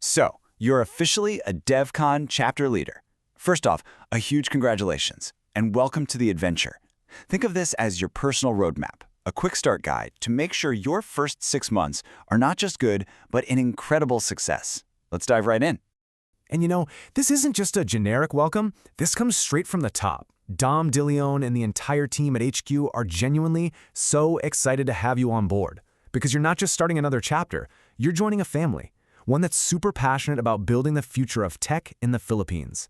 So, you're officially a DEVCON Chapter Leader. First off, a huge congratulations, and welcome to the adventure. Think of this as your personal roadmap, a quick start guide to make sure your first 6 months are not just good, but an incredible success. Let's dive right in. And this isn't just a generic welcome. This comes straight from the top. Dom DeLeon and the entire team at HQ are genuinely so excited to have you on board. Because you're not just starting another chapter, you're joining a family. One that's super passionate about building the future of tech in the Philippines.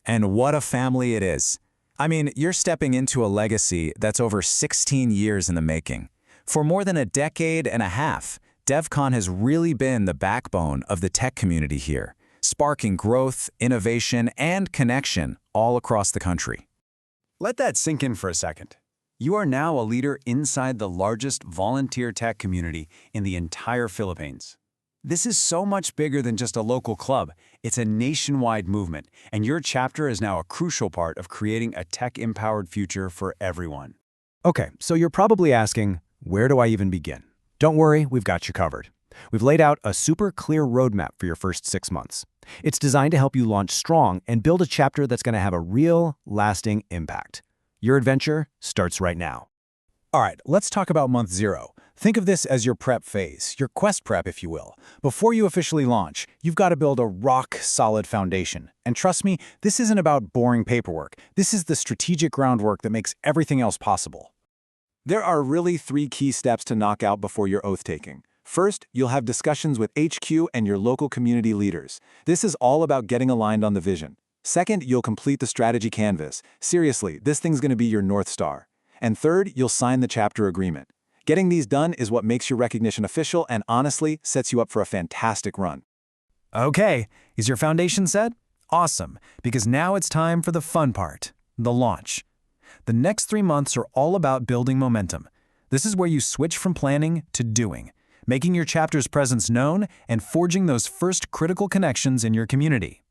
And what a family it is. I mean, you're stepping into a legacy that's over 16 years in the making. For more than a decade and a half, DEVCON has really been the backbone of the tech community here, sparking growth, innovation, and connection all across the country. Let that sink in for a second. You are now a leader inside the largest volunteer tech community in the entire Philippines. This is so much bigger than just a local club. It's a nationwide movement, and your chapter is now a crucial part of creating a tech-empowered future for everyone. Okay, so you're probably asking, where do I even begin? Don't worry, we've got you covered. We've laid out a super clear roadmap for your first 6 months. It's designed to help you launch strong and build a chapter that's going to have a real, lasting impact. Your adventure starts right now. All right, let's talk about month 0. Think of this as your prep phase, your quest prep, if you will. Before you officially launch, you've got to build a rock-solid foundation. And trust me, this isn't about boring paperwork. This is the strategic groundwork that makes everything else possible. There are really 3 key steps to knock out before your oath-taking. First, you'll have discussions with HQ and your local community leaders. This is all about getting aligned on the vision. Second, you'll complete the strategy canvas. Seriously, this thing's going to be your North Star. And third, you'll sign the chapter agreement. Getting these done is what makes your recognition official and honestly sets you up for a fantastic run. Okay, is your foundation set? Awesome, because now it's time for the fun part, the launch. The next 3 months are all about building momentum. This is where you switch from planning to doing, making your chapter's presence known and forging those first critical connections in your community.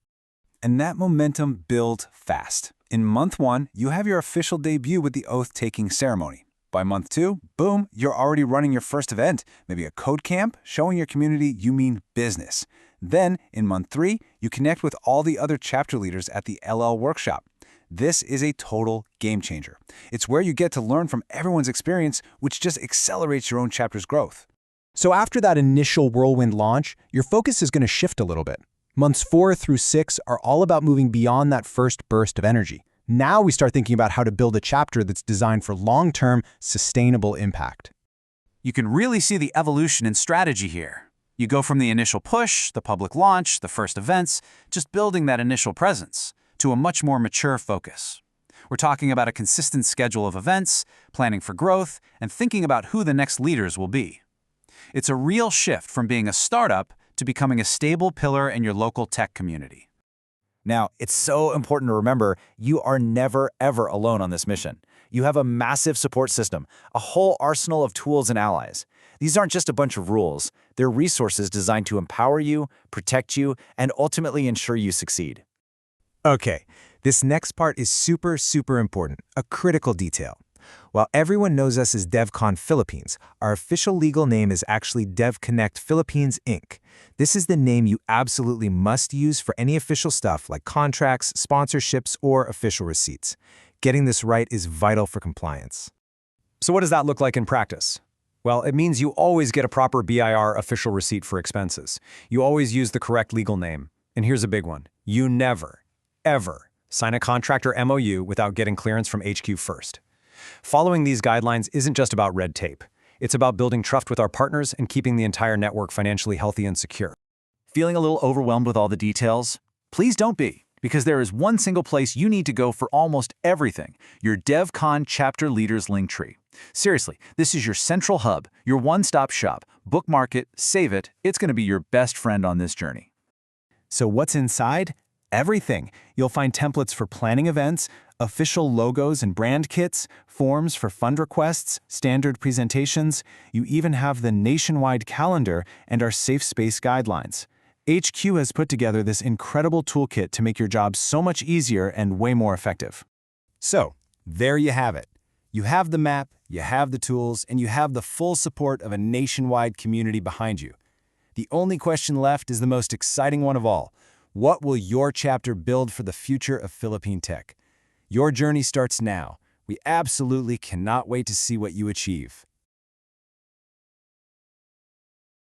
And that momentum builds fast. In month 1, you have your official debut with the oath-taking ceremony. By month 2, boom, you're already running your first event, maybe a code camp, showing your community you mean business. Then, in month 3, you connect with all the other chapter leaders at the LL workshop. This is a total game changer. It's where you get to learn from everyone's experience, which just accelerates your own chapter's growth. So after that initial whirlwind launch, your focus is going to shift a little bit. Months 4 through 6 are all about moving beyond that first burst of energy. Now we start thinking about how to build a chapter that's designed for long-term, sustainable impact. You can really see the evolution in strategy here. You go from the initial push, the public launch, the first events, just building that initial presence, to a much more mature focus. We're talking about a consistent schedule of events, planning for growth, and thinking about who the next leaders will be. It's a real shift from being a startup to becoming a stable pillar in your local tech community. Now, it's so important to remember you are never, ever alone on this mission. You have a massive support system, a whole arsenal of tools and allies. These aren't just a bunch of rules. They're resources designed to empower you, protect you, and ultimately ensure you succeed. Okay, this next part is super important, a critical detail. While everyone knows us as DEVCON Philippines, our official legal name is actually DevConnect Philippines, Inc. This is the name you absolutely must use for any official stuff like contracts, sponsorships, or official receipts. Getting this right is vital for compliance. So what does that look like in practice? Well, it means you always get a proper BIR official receipt for expenses. You always use the correct legal name. And here's a big one. You never, ever sign a contract or MOU without getting clearance from HQ first. Following these guidelines isn't just about red tape. It's about building trust with our partners and keeping the entire network financially healthy and secure. Feeling a little overwhelmed with all the details? Please don't be, because there is one single place you need to go for almost everything, your DEVCON Chapter Leaders Linktree. Seriously, this is your central hub, your one-stop shop. Bookmark it, save it, it's going to be your best friend on this journey. So what's inside? Everything. You'll find templates for planning events, official logos and brand kits, forms for fund requests, standard presentations. You even have the nationwide calendar and our safe space guidelines. HQ has put together this incredible toolkit to make your job so much easier and way more effective. So, there you have it. You have the map, you have the tools, and you have the full support of a nationwide community behind you. The only question left is the most exciting one of all. What will your chapter build for the future of Philippine tech? Your journey starts now. We absolutely cannot wait to see what you achieve.